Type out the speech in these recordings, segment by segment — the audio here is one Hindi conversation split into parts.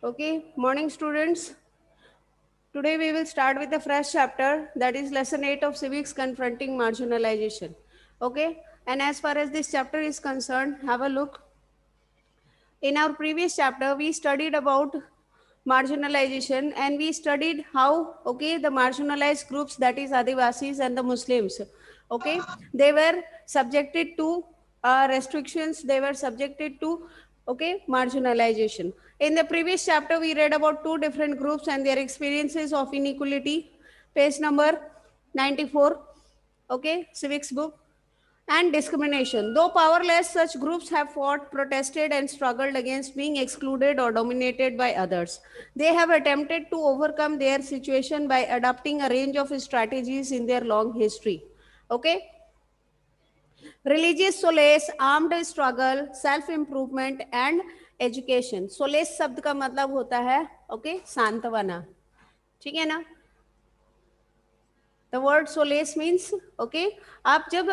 Okay, morning students. Today we will start with a fresh chapter, that is lesson 8 of civics, confronting marginalization. Okay, and as far as this chapter is concerned, have a look. In our previous chapter we studied about marginalization, and we studied how, okay, the marginalized groups, that is Adivasis and the Muslims, okay, they were subjected to restrictions, they were subjected to, okay, marginalization. In the previous chapter we read about two different groups and their experiences of inequality. Page number 94, okay, civics book. And discrimination. Though powerless, such groups have fought, protested, and struggled against being excluded or dominated by others. They have attempted to overcome their situation by adopting a range of strategies in their long history. Okay? Religious solace, armed struggle, self improvement, and education. Solace शब्द का मतलब होता है, ओके, सांत्वना. ठीक है ना? The word solace means, okay, आप जब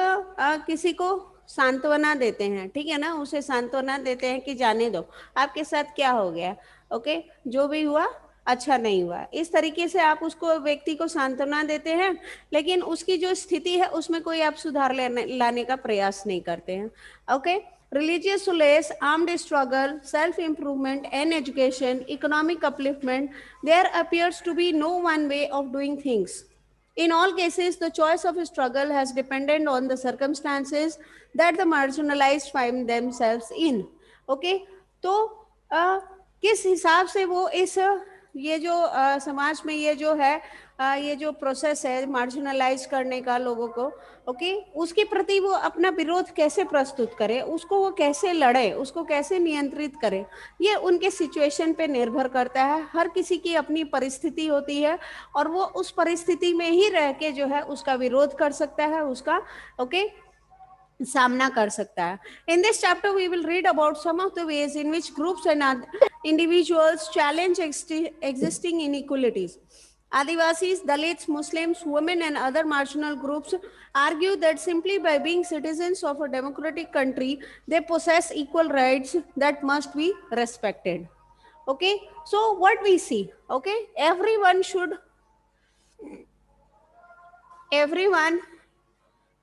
किसी को सांत्वना देते हैं, ठीक है ना, उसे सांत्वना देते हैं कि जाने दो, आपके साथ क्या हो गया, ओके, जो भी हुआ अच्छा नहीं हुआ, इस तरीके से आप उसको, व्यक्ति को सांत्वना देते हैं, लेकिन उसकी जो स्थिति है उसमें कोई आप सुधार लाने का प्रयास नहीं करते हैं. Okay, religious solace, armed struggle, self improvement, and education, economic upliftment, there appears to be no one way of doing things. In all cases, the choice of struggle has depended on the circumstances that the marginalized find themselves in. Okay, तो किस हिसाब से वो इस ये जो समाज में ये जो है ये जो प्रोसेस है मार्जिनलाइज करने का लोगों को, ओके, उसके प्रति वो अपना विरोध कैसे प्रस्तुत करे, उसको वो कैसे लड़े, उसको कैसे नियंत्रित करे, ये उनके सिचुएशन पे निर्भर करता है. हर किसी की अपनी परिस्थिति होती है और वो उस परिस्थिति में ही रह के जो है उसका विरोध कर सकता है, उसका, ओके, सामना कर सकता है. In this chapter we will read about some of the ways in which groups and individuals challenge existing inequalities. Adivasis, Dalits, Muslims, women, and other marginal groups argue that simply by being citizens of a democratic country, they possess equal rights that must be respected. Okay, so what we see, okay, everyone,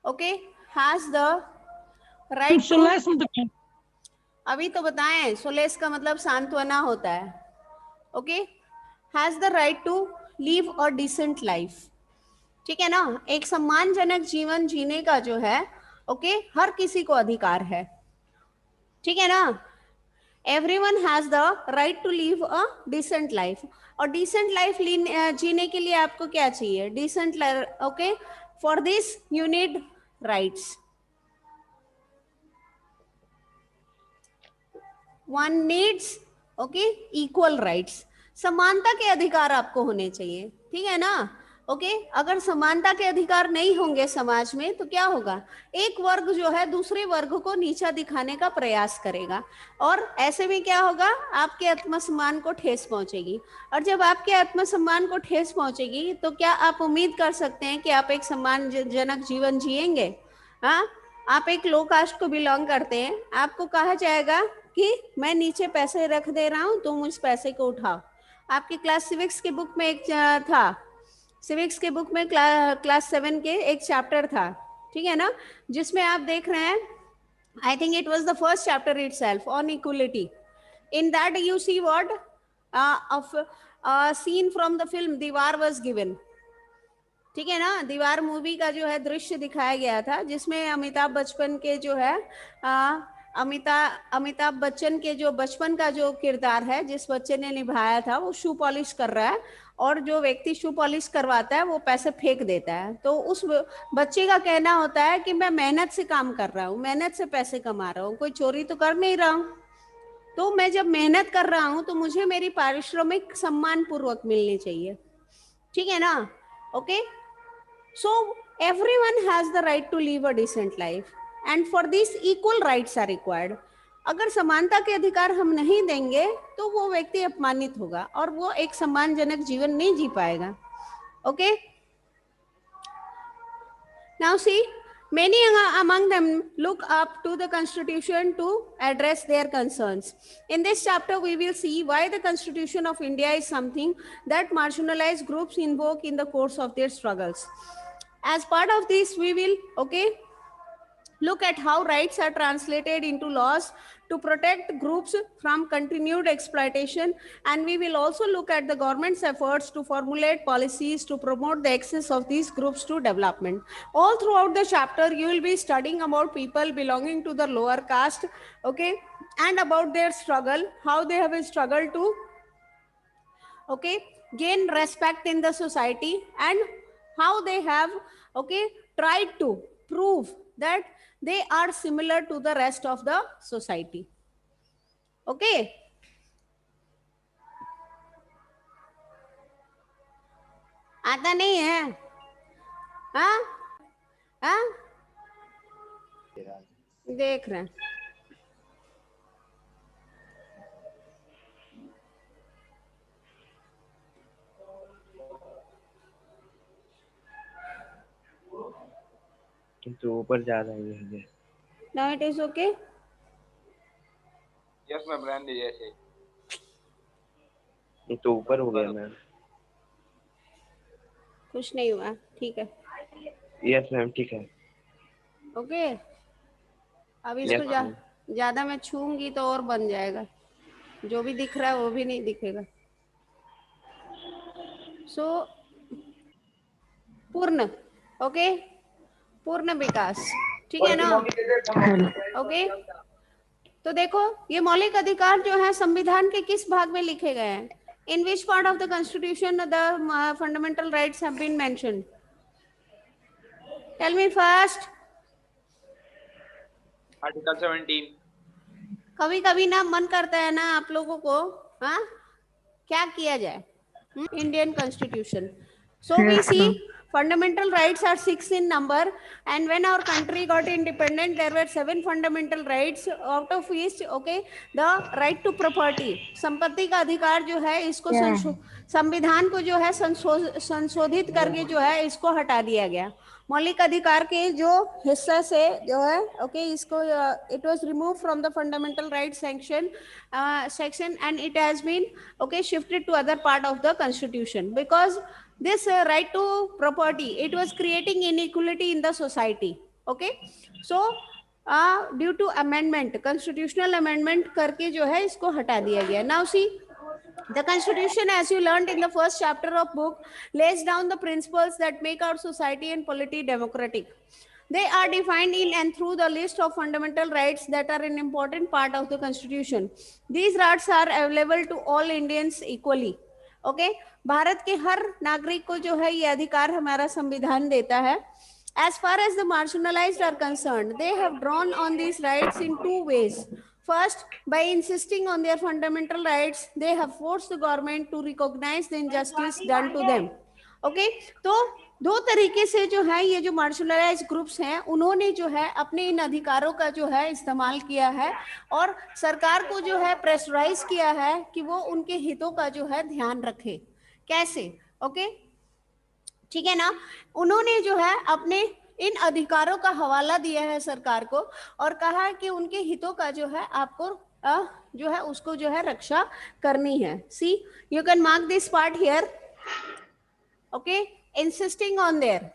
okay, has the right to. सोलह मतलब क्या? अभी तो बताएं, सोलेस का मतलब सांत्वना होता है. Okay, has the right to live a decent life. ठीक है ना, एक सम्मानजनक जीवन जीने का जो है, ओके, हर किसी को अधिकार है. ठीक है ना, everyone has the right to live a decent life. और डिसेंट लाइफ जीने के लिए आपको क्या चाहिए, decent life. Okay, for this you need rights. One needs, okay, equal rights. समानता के अधिकार आपको होने चाहिए. ठीक है ना, ओके, अगर समानता के अधिकार नहीं होंगे समाज में तो क्या होगा, एक वर्ग जो है दूसरे वर्ग को नीचा दिखाने का प्रयास करेगा, और ऐसे में क्या होगा, आपके आत्मसम्मान को ठेस पहुंचेगी. और जब आपके आत्मसम्मान को ठेस पहुंचेगी तो क्या आप उम्मीद कर सकते हैं कि आप एक सम्मानजनक जीवन जिएंगे? हाँ, आप एक लो कास्ट को बिलोंग करते हैं, आपको कहा जाएगा कि मैं नीचे पैसे रख दे रहा हूं, तुम उस पैसे को उठाओ. आपकी क्लास सिविक्स के बुक में एक था, सिविक्स के बुक में क्लास 7 के एक चैप्टर था, ठीक है ना, जिसमें आप देख रहे हैं, I think it was the first chapter itself on equality. In that you see what of scene from the film Deewaar was given. ठीक है ना, दीवार मूवी का जो है दृश्य दिखाया गया था, जिसमें अमिताभ बच्चन के जो है अमिताभ बच्चन के जो बचपन का जो किरदार है, जिस बच्चे ने निभाया था, वो शू पॉलिश कर रहा है, और जो व्यक्ति शू पॉलिश करवाता है वो पैसे फेंक देता है. तो उस बच्चे का कहना होता है कि मैं मेहनत से काम कर रहा हूँ, मेहनत से पैसे कमा रहा हूँ, कोई चोरी तो कर नहीं रहा हूँ, तो मैं जब मेहनत कर रहा हूँ तो मुझे मेरी पारिश्रमिक सम्मान पूर्वक मिलनी चाहिए. ठीक है ना, okay. So everyone has the right to live a decent life, and for this equal rights are required. अगर समानता के अधिकार हम नहीं देंगे तो वो व्यक्ति अपमानित होगा और वो एक सम्मानजनक जीवन नहीं जी पाएगा. Okay, now see, Many among them look up to the constitution to address their concerns. In this chapter, we will see why the Constitution of India is something that marginalized groups invoke in the course of their struggles. As part of this, we will, look at how rights are translated into laws to protect groups from continued exploitation, and we will also look at the government's efforts to formulate policies to promote the access of these groups to development. All throughout the chapter, you will be studying about people belonging to the lower caste, and about their struggle, how they have struggled to gain respect in the society, and how they have tried to prove that they are similar to the rest of the society. आता नहीं है? हाँ हाँ देख रहे हैं। तो ऊपर ज्यादा है। Now it is okay? Yes, my brand is ऐसे। तो ऊपर हो गया मैम। कुछ नहीं हुआ, ठीक है। यस मैम, ठीक है। ओके, अब इसको ज्यादा मैं छूंगी तो और बन जाएगा, जो भी दिख रहा है वो भी नहीं दिखेगा। सो पूर्ण, पूर्ण विकास, ठीक है ना? तो देखो, ये मौलिक अधिकार जो है संविधान के किस भाग में लिखे गए हैं? In which part of the Constitution the fundamental rights have been mentioned? Tell me first. Article 17. कभी कभी ना मन करता है ना आप लोगों को, हाँ, क्या किया जाए? Indian Constitution. So we see fundamental rights are 6 in number, and when our country got independent, there were 7 fundamental rights, out of which the right to property, संपत्ति का अधिकार जो है, इसको संविधान को जो है संशोधित करके जो है इसको हटा दिया गया। मौलिक अधिकार के जो हिस्सा से जो है इसको it was removed from the fundamental rights section and it has been shifted to other part of the Constitution, because this right to property, it was creating inequality in the society. So due to amendment, constitutional amendment करके जो है इसको हटा दिया गया। Now see, the Constitution, as you learned in the first chapter of book, lays down the principles that make our society and polity democratic. They are defined in and through the list of fundamental rights that are an important part of the Constitution. These rights are available to all Indians equally. Bharat के हर नागरिक को जो है ये अधिकार हमारा संविधान देता है। As far as the marginalized are concerned, they have drawn on these rights in 2 ways. First, by insisting on their fundamental rights, they have forced the government to recognize the injustice done to them. तो 2 तरीके से जो है ये जो मार्जिनलाइज्ड ग्रुप्स हैं, उन्होंने जो है अपने इन अधिकारों का जो है इस्तेमाल किया है और सरकार को जो है प्रेशराइज किया है कि वो उनके हितों का जो है ध्यान रखे। कैसे? ठीक है ना? उन्होंने जो है अपने इन अधिकारों का हवाला दिया है सरकार को और कहा कि उनके हितों का जो है आपको जो है उसको जो है रक्षा करनी है। See, you can mark this part here. insisting on their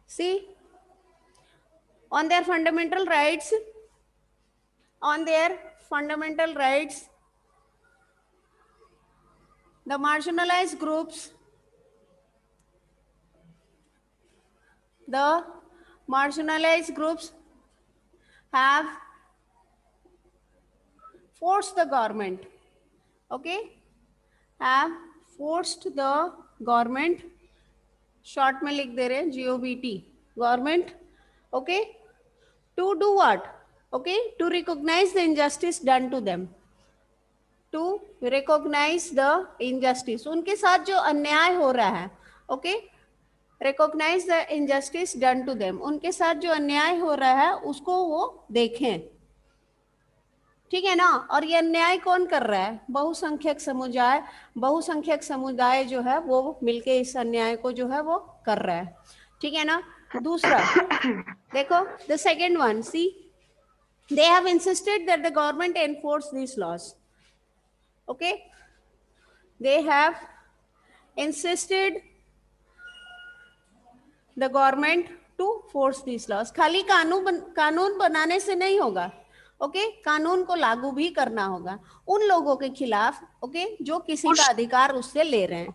see, on their fundamental rights, the marginalized groups, have forced the government, have forced the government, short में लिख दे रहे हैं GOVT, government, to do what? To recognize the injustice done to them, to recognize the injustice, उनके साथ जो अन्याय हो रहा है, recognize the injustice done to them, उनके साथ जो अन्याय हो रहा है उसको वो देखें। ठीक है ना। और ये अन्याय कौन कर रहा है? बहुसंख्यक समुदाय जो है वो मिलके इस अन्याय को जो है वो कर रहा है, ठीक है ना। दूसरा देखो, the second one, see, they have insisted that the government enforce these laws. Okay, they have insisted the government to force these laws. खाली कानून बनाने से नहीं होगा, ओके, कानून को लागू भी करना होगा उन लोगों के खिलाफ, ओके, जो किसी का अधिकार उससे ले रहे हैं,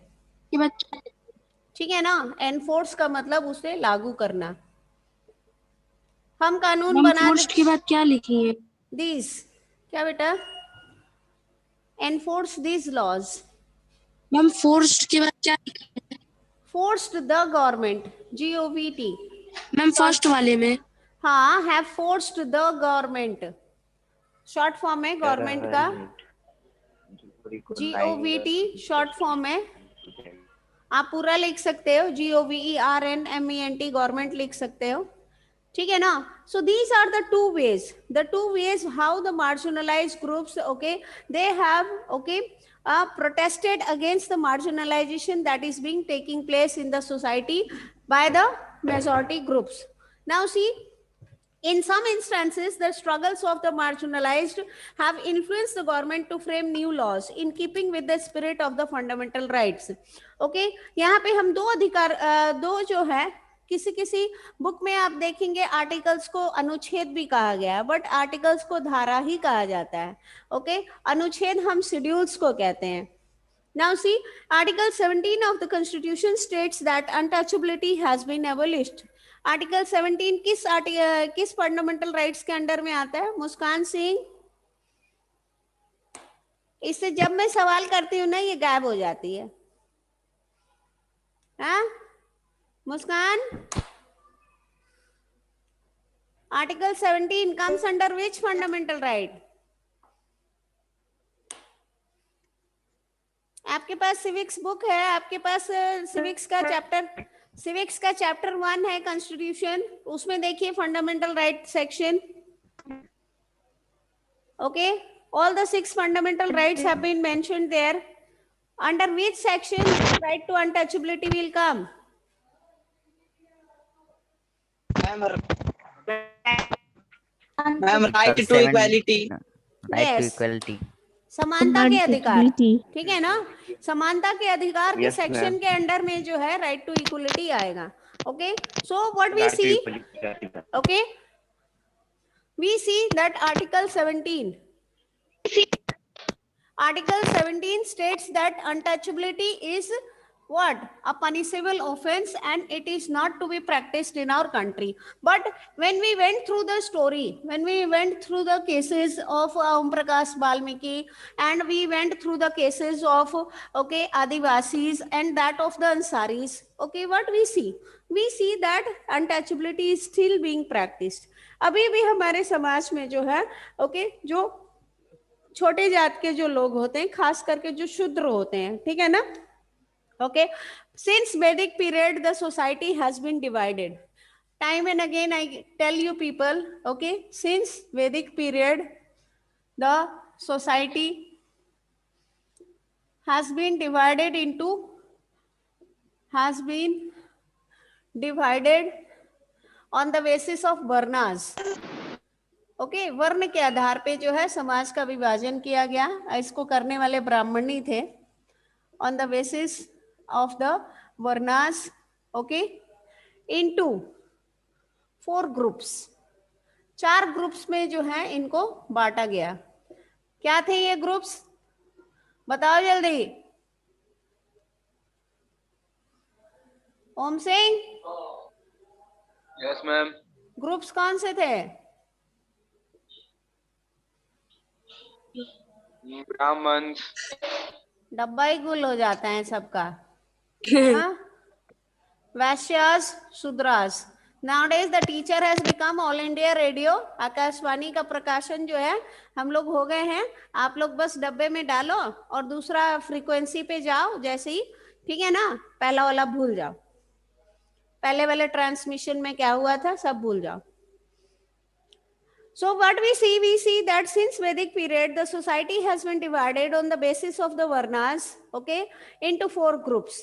ठीक है ना। एनफोर्स का मतलब उसे लागू करना। हम कानून बना के बाद क्या लिखेंगे? दिस, क्या बेटा? Enforce this laws. Ma'am forced के बाद क्या लिखेंगे? Forced the government, GOVT। Ma'am first वाले में हाँ, have forced the government, short form है गवर्नमेंट का, GOVT शॉर्ट फॉर्म है। आप पूरा लिख सकते हो, GOVERNMENT, गवर्नमेंट लिख सकते हो, ठीक है ना। So these are the two ways how the marginalised groups, okay, they have, okay, protested against the marginalization that is being taking place in the society by the majority groups. Now see, in some instances, the struggles of the marginalized have influenced the government to frame new laws in keeping with the spirit of the fundamental rights. Okay, यहाँ पे हम दो जो है, किसी बुक में आप देखेंगे आर्टिकल्स को अनुच्छेद भी कहा गया है, बट आर्टिकल्स को धारा ही कहा जाता है, ओके। अनुच्छेद हम शेड्यूल्स को कहते हैं। Now see, Article 17 of the Constitution states that untouchability has been abolished. Article 17 किस फंडामेंटल राइट्स के अंडर में आता है? मुस्कान सिंह, इससे जब मैं सवाल करती हूँ ना ये गायब हो जाती है। हाँ मुस्कान, Article 17 comes under which fundamental right? आपके पास सिविक्स बुक है, आपके पास सिविक्स का चैप्टर 1 है कॉन्स्टिट्यूशन, उसमें देखिए fundamental right section, okay. All the 6 fundamental rights have been mentioned there. Under which section right to untouchability will come? Ma'am right to equality, right to equality, समानता के अधिकार, ठीक है ना। समानता के अधिकार के सेक्शन के अंडर में जो है राइट टू इक्वलिटी आएगा, okay. So what we see, okay, we see that Article 17 states that untouchability is what? A punishable offense, and it is not to be practiced in our country. But when we went through the story, when we went through the cases of Om Prakash Valmiki, and we went through the cases of, okay, Adivasis and that of the Ansaris, okay, what we see? We see that untouchability is still being practiced. अभी भी हमारे समाज में जो है, okay, जो छोटे जात के जो लोग होते हैं, खास करके जो शूद्र होते हैं, ठीक है ना, okay, since Vedic period the society has been divided. Time and again I tell you people, okay, since Vedic period the society has been divided on the basis of varnas, okay, वर्ण के आधार पे जो है समाज का विभाजन किया गया। इसको करने वाले ब्राह्मण ही थे। On the basis of the varnas, okay, into 4 groups, 4 groups में जो है इनको बांटा गया। क्या थे ये ग्रुप्स? बताओ जल्दी। ओम सिंह, यस मैम। ग्रुप्स कौन से थे? ब्राह्मण, डब्बा ही गुल हो जाता है सबका। वैश्यास, Shudras. Nowadays the teacher has become All India Radio, Akashvani का प्रकाशन जो है हम लोग हो गए हैं। आप लोग बस डब्बे में डालो और दूसरा फ्रीक्वेंसी पे जाओ जैसे ही, ठीक है ना। पहला वाला भूल जाओ, पहले वाले ट्रांसमिशन में क्या हुआ था सब भूल जाओ। So what we see that since Vedic period, the society has been divided on the basis of the Varnas, okay, into 4 groups: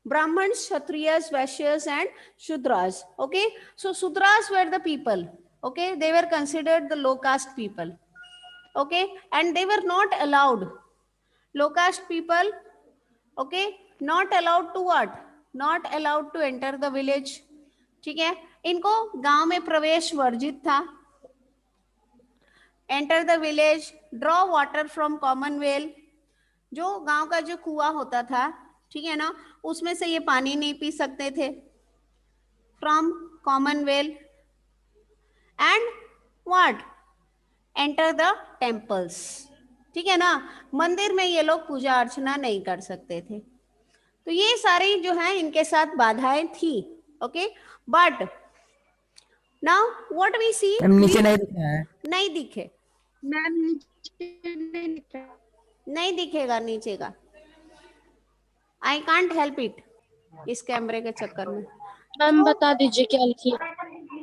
Brahmins, Kshatriyas, Vaishyas, and Shudras. Okay, so Shudras were the people. Okay, they were considered the low caste people. Okay, and they were not allowed. Low caste people, okay, not allowed to what? Not allowed to enter the village. ठीक है, इनको गांव में प्रवेश वर्जित था. Enter the village, draw water from common well, जो गांव का जो कुआं होता था, ठीक है ना, उसमें से ये पानी नहीं पी सकते थे. From common well. And what? Enter the temples. ठीक है ना, मंदिर में ये लोग पूजा अर्चना नहीं कर सकते थे. तो ये सारी जो है इनके साथ बाधाएं थी. Okay, but now what we see, नीचे नहीं दिखा है. नहीं दिखे मैम, नीचे नहीं दिख रहा। नहीं दिखेगा नीचे का. आई कांट हेल्प इट इस कैमरे के चक्कर में. मैम बता दीजिए क्या लिखी.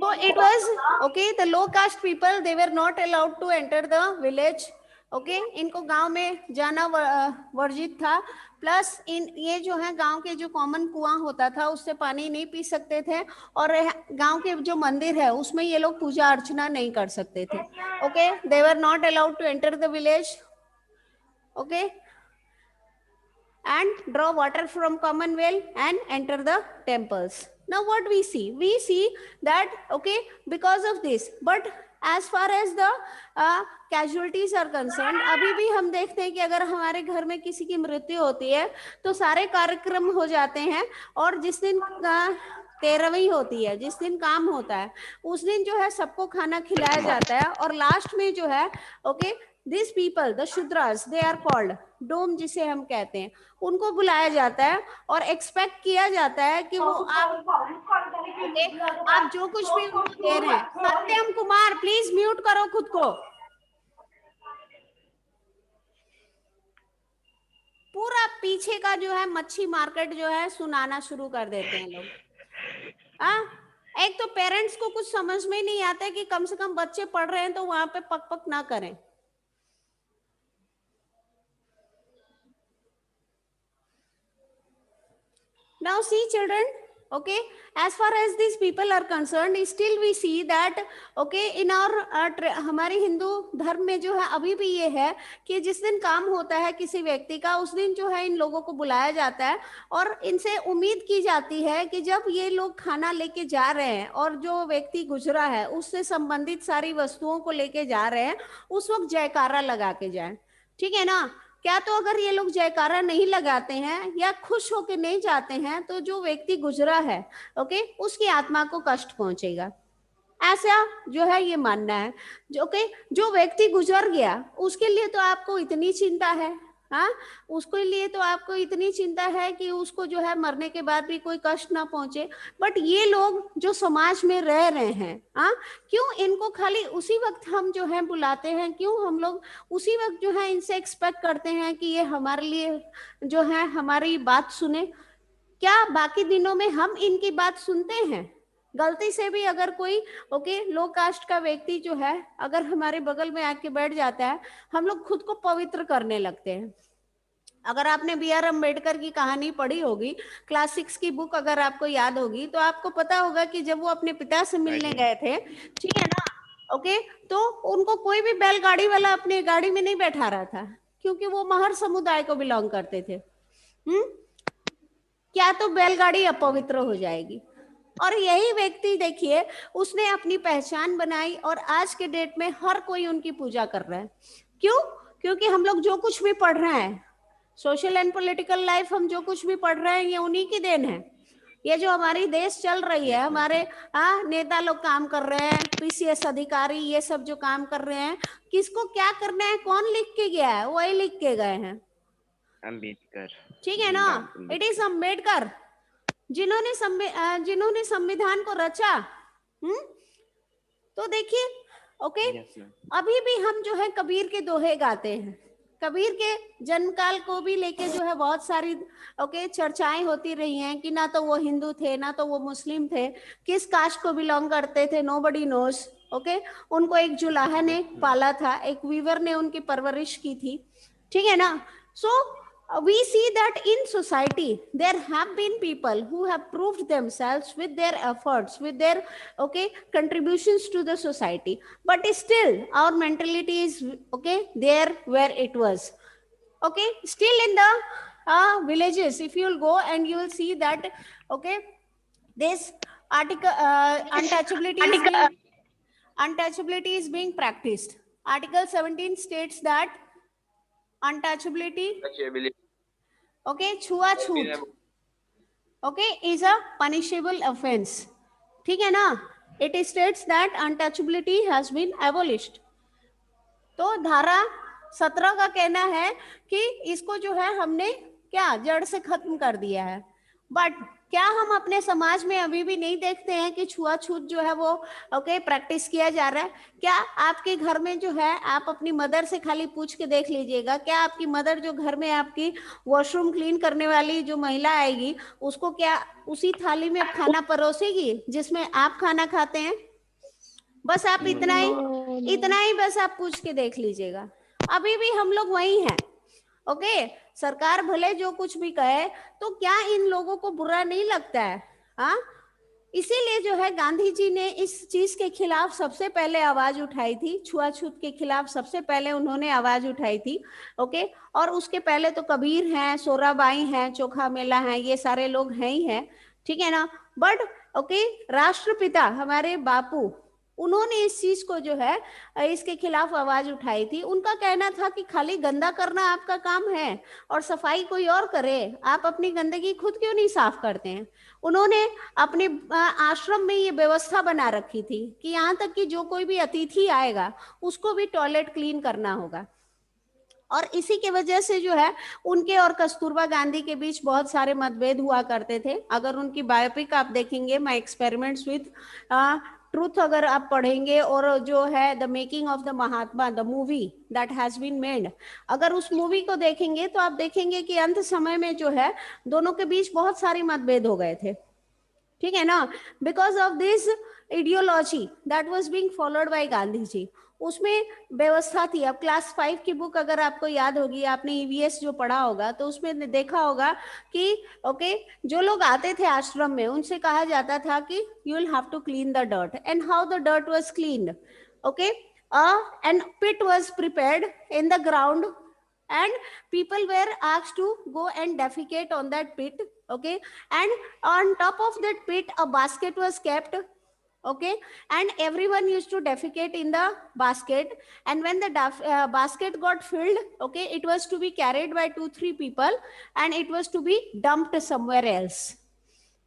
So it was okay, the low caste people, they were not allowed to enter the village. Okay, इनको गांव में जाना वर्जित था. प्लस ये जो है गांव के जो कॉमन कुआं होता था उससे पानी नहीं पी सकते थे. और गांव के जो मंदिर है उसमें ये लोग पूजा अर्चना नहीं कर सकते थे. Okay, they were not allowed to enter the village. Okay, and draw water from common well and enter the temples. Now what we see that okay, because of this, but as far as the casualties are concerned, अभी भी हम देखते हैं कि अगर हमारे घर में किसी की मृत्यु होती है तो सारे कार्यक्रम हो जाते हैं, और जिस दिन 13वीं होती है, जिस दिन काम होता है, उस दिन जो है सबको खाना खिलाया जाता है. और लास्ट में जो है okay, this people the Shudras, they are called Dom, जिसे हम कहते हैं, उनको बुलाया जाता है और एक्सपेक्ट किया जाता है कि वो आप जो कुछ भी उनको दे रहे हैं. सत्यम कुमार, प्लीज म्यूट करो खुद को. पूरा पीछे का जो है मच्छी मार्केट जो है सुनाना शुरू कर देते हैं लोग. एक तो पेरेंट्स को कुछ समझ में नहीं आता है कि कम से कम बच्चे पढ़ रहे हैं तो वहां पे पक पक ना करें. Now see children, okay, as far as these people are concerned, still we see that okay, in our हमारे हिंदू धर्म में जो है अभी भी ये है कि जिस दिन काम होता है किसी व्यक्ति का, उस दिन जो है इन लोगों को बुलाया जाता है और इनसे उम्मीद की जाती है कि जब ये लोग खाना लेके जा रहे हैं और जो व्यक्ति गुजरा है उससे संबंधित सारी वस्तुओं को लेके जा रहे हैं, उस वक्त जयकारा लगा के जाएं. ठीक है ना. क्या तो अगर ये लोग जयकारा नहीं लगाते हैं या खुश होकर नहीं जाते हैं तो जो व्यक्ति गुजरा है ओके, उसकी आत्मा को कष्ट पहुंचेगा. ऐसा जो है ये मानना है. जो व्यक्ति गुजर गया उसके लिए तो आपको इतनी चिंता है, हाँ, उसके लिए तो आपको इतनी चिंता है कि उसको जो है मरने के बाद भी कोई कष्ट ना पहुंचे. बट ये लोग जो समाज में रह रहे हैं, हाँ, क्यों इनको खाली उसी वक्त हम जो है बुलाते हैं, क्यों हम लोग उसी वक्त जो है इनसे एक्सपेक्ट करते हैं कि ये हमारे लिए जो है हमारी बात सुने. क्या बाकी दिनों में हम इनकी बात सुनते हैं? गलती से भी अगर कोई ओके लो कास्ट का व्यक्ति जो है अगर हमारे बगल में आके बैठ जाता है, हम लोग खुद को पवित्र करने लगते हैं. अगर आपने B.R. अम्बेडकर की कहानी पढ़ी होगी, क्लास 6 की बुक अगर आपको याद होगी, तो आपको पता होगा कि जब वो अपने पिता से मिलने गए थे, ठीक है ना, ओके, तो उनको कोई भी बैलगाड़ी वाला अपने गाड़ी में नहीं बैठा रहा था, क्योंकि वो महर समुदाय को बिलोंग करते थे. क्या तो बैलगाड़ी अपवित्र हो जाएगी. और यही व्यक्ति देखिए, उसने अपनी पहचान बनाई और आज के डेट में हर कोई उनकी पूजा कर रहा है. क्यों? क्योंकि हम लोग जो कुछ भी पढ़ रहे हैं, सोशल एंड पॉलिटिकल लाइफ, हम जो कुछ भी पढ़ रहे हैं ये उन्हीं की देन है. ये जो हमारी देश चल रही है, हमारे नेता लोग काम कर रहे हैं, PCS अधिकारी ये सब जो काम कर रहे हैं, किसको क्या करना है, कौन लिख के गया है? वही लिख के गए हैं, अम्बेडकर. ठीक है ना. इट इज अम्बेडकर जिन्होंने संविधान को रचा. तो देखिए ओके, अभी भी हम जो है कबीर के दोहे गाते हैं. कबीर के जन्म काल को भी लेके जो है बहुत सारी ओके चर्चाएं होती रही हैं कि ना तो वो हिंदू थे, ना तो वो मुस्लिम थे, किस कास्ट को बिलोंग करते थे, नोबडी नोस. ओके उनको एक जुलाहा ने पाला था, एक वीवर ने उनकी परवरिश की थी, ठीक है ना. सो we see that in society there have been people who have proved themselves with their efforts, with their contributions to the society, but still our mentality is there where it was. Still in the villages, if you will go and you will see that this article untouchability is being practiced. Article 17 states that untouchability, छुआछूत, is a punishable offense. ठीक है ना. It states that untouchability has been abolished. तो धारा 17 का कहना है कि इसको जो है हमने क्या जड़ से खत्म कर दिया है. बट क्या हम अपने समाज में अभी भी नहीं देखते हैं कि छुआछूत जो है वो प्रैक्टिस किया जा रहा है? क्या आपके घर में जो है, आप अपनी मदर से खाली पूछ के देख लीजिएगा, क्या आपकी मदर जो घर में आपकी वॉशरूम क्लीन करने वाली जो महिला आएगी उसको क्या उसी थाली में खाना परोसेगी जिसमें आप खाना खाते हैं? बस आप इतना ही बस आप पूछ के देख लीजिएगा. अभी भी हम लोग वही हैं. सरकार भले जो कुछ भी कहे, तो क्या इन लोगों को बुरा नहीं लगता है? हाँ, इसीलिए जो है गांधी जी ने इस चीज के खिलाफ सबसे पहले आवाज उठाई थी. छुआछूत के खिलाफ सबसे पहले उन्होंने आवाज उठाई थी. और उसके पहले तो कबीर हैं, सोराबाई हैं, चोखा मेला हैं, ये सारे लोग हैं ही हैं, ठीक है ना. बट राष्ट्रपिता हमारे बापू, उन्होंने इस चीज को जो है इसके खिलाफ आवाज उठाई थी. उनका कहना था कि खाली गंदा करना आपका काम है और सफाई कोई और करे, आप अपनी गंदगी खुद क्यों नहीं साफ करते हैं? उन्होंने अपने आश्रम में ये व्यवस्था बना रखी थी कि यहाँ तक कि जो कोई भी अतिथि आएगा उसको भी टॉयलेट क्लीन करना होगा. और इसी के वजह से जो है उनके और कस्तूरबा गांधी के बीच बहुत सारे मतभेद हुआ करते थे. अगर उनकी बायोपिक आप देखेंगे, माय एक्सपेरिमेंट्स विद ट्रूथ, अगर आप पढ़ेंगे, और जो है the making of the Mahatma, the movie that has been made, अगर उस मूवी को देखेंगे तो आप देखेंगे कि अंत समय में जो है दोनों के बीच बहुत सारे मतभेद हो गए थे, ठीक है ना. Because of this ideology that was being followed by Gandhi ji. उसमें व्यवस्था थी. अब क्लास 5 की बुक अगर आपको याद होगी, आपने ईवीएस जो पढ़ा होगा, तो उसमें देखा होगा कि जो लोग आते थे आश्रम में उनसे कहा जाता था कि you will have to clean the dirt, and how the dirt was cleaned. And pit was prepared in the ground and people were asked to go and defecate on that pit. And on top of that pit a basket was kept, and everyone used to defecate in the basket, and when the basket got filled, it was to be carried by 2-3 people and it was to be dumped somewhere else.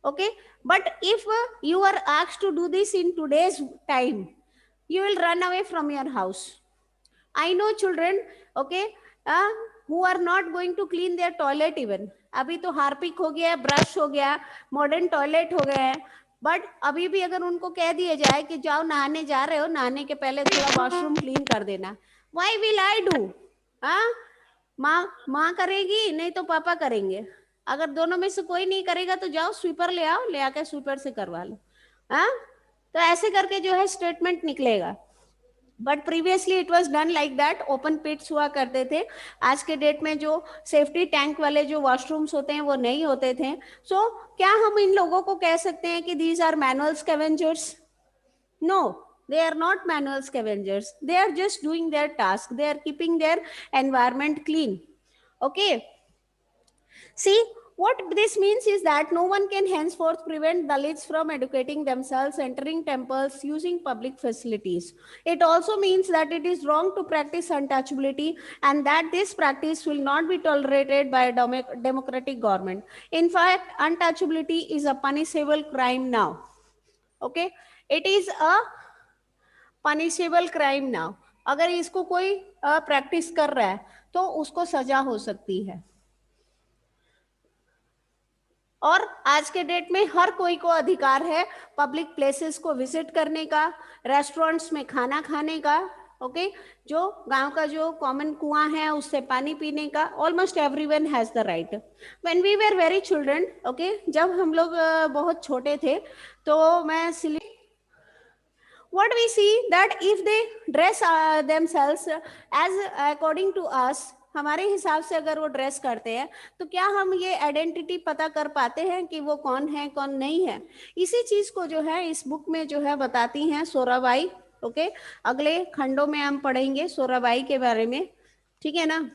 But if you are asked to do this in today's time, you will run away from your house. I know children who are not going to clean their toilet even. अभी तो हार्पिक हो गया, ब्रश हो गया, मॉडर्न टॉयलेट हो गए हैं, बट अभी भी अगर उनको कह दिया जाए कि जाओ नहाने जा रहे हो, नहाने के पहले थोड़ा वॉशरूम क्लीन कर देना, why will I do? माँ करेगी, नहीं तो पापा करेंगे. अगर दोनों में से कोई नहीं करेगा तो जाओ स्वीपर ले आओ, ले आकर स्वीपर से करवा लो. तो ऐसे करके जो है स्टेटमेंट निकलेगा. But previously it was done like that. Open pits हुआ करते थे. आज के डेट में जो सेफ्टी टैंक वाले जो वॉशरूम्स होते हैं वो नहीं होते थे. सो क्या हम इन लोगों को कह सकते हैं कि these are manual scavengers? No, they are not manual scavengers. They are just doing their task. They are keeping their environment clean. See, what this means is that no one can henceforth prevent Dalits from educating themselves, entering temples, using public facilities. It also means that it is wrong to practice untouchability, and that this practice will not be tolerated by a democratic government. In fact, untouchability is a punishable crime now. It is a punishable crime now. अगर इसको कोई प्रैक्टिस कर रहा है तो उसको सजा हो सकती है. और आज के डेट में हर कोई को अधिकार है पब्लिक प्लेसेस को विजिट करने का, रेस्टोरेंट्स में खाना खाने का, जो गांव का जो कॉमन कुआं है उससे पानी पीने का. Almost everyone has the right. When we were very children, जब हम लोग बहुत छोटे थे, तो मैं what we see that if they dress themselves as according to us, हमारे हिसाब से अगर वो ड्रेस करते हैं तो क्या हम ये आइडेंटिटी पता कर पाते हैं कि वो कौन है कौन नहीं है? इसी चीज को जो है इस बुक में जो है बताती हैं सोराबाई। ओके, अगले खंडों में हम पढ़ेंगे सोराबाई के बारे में, ठीक है ना।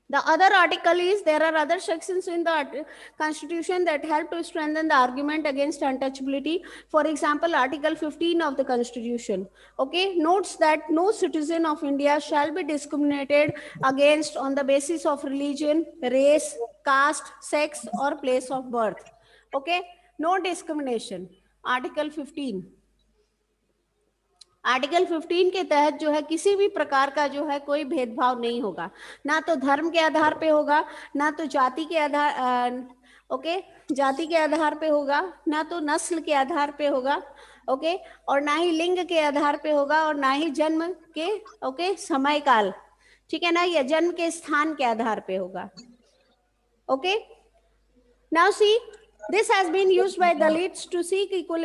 The other article is there are other sections in the Constitution that help to strengthen the argument against untouchability. For example, Article 15 of the Constitution, okay, notes that no citizen of India shall be discriminated against on the basis of religion, race, caste, sex, or place of birth. Okay, no discrimination. Article 15. Article 15 के तहत जो है किसी भी प्रकार का जो है कोई भेदभाव नहीं होगा, ना तो धर्म के आधार पे होगा, ना तो जाति के आधार ओके जाति के आधार पे होगा, ना तो नस्ल के आधार पे होगा, ओके, और ना ही लिंग के आधार पे होगा, और ना ही जन्म के ओके समय काल, ठीक है ना, या जन्म के स्थान के आधार पे होगा। Okay, now see this has been used by Dalits to seek equal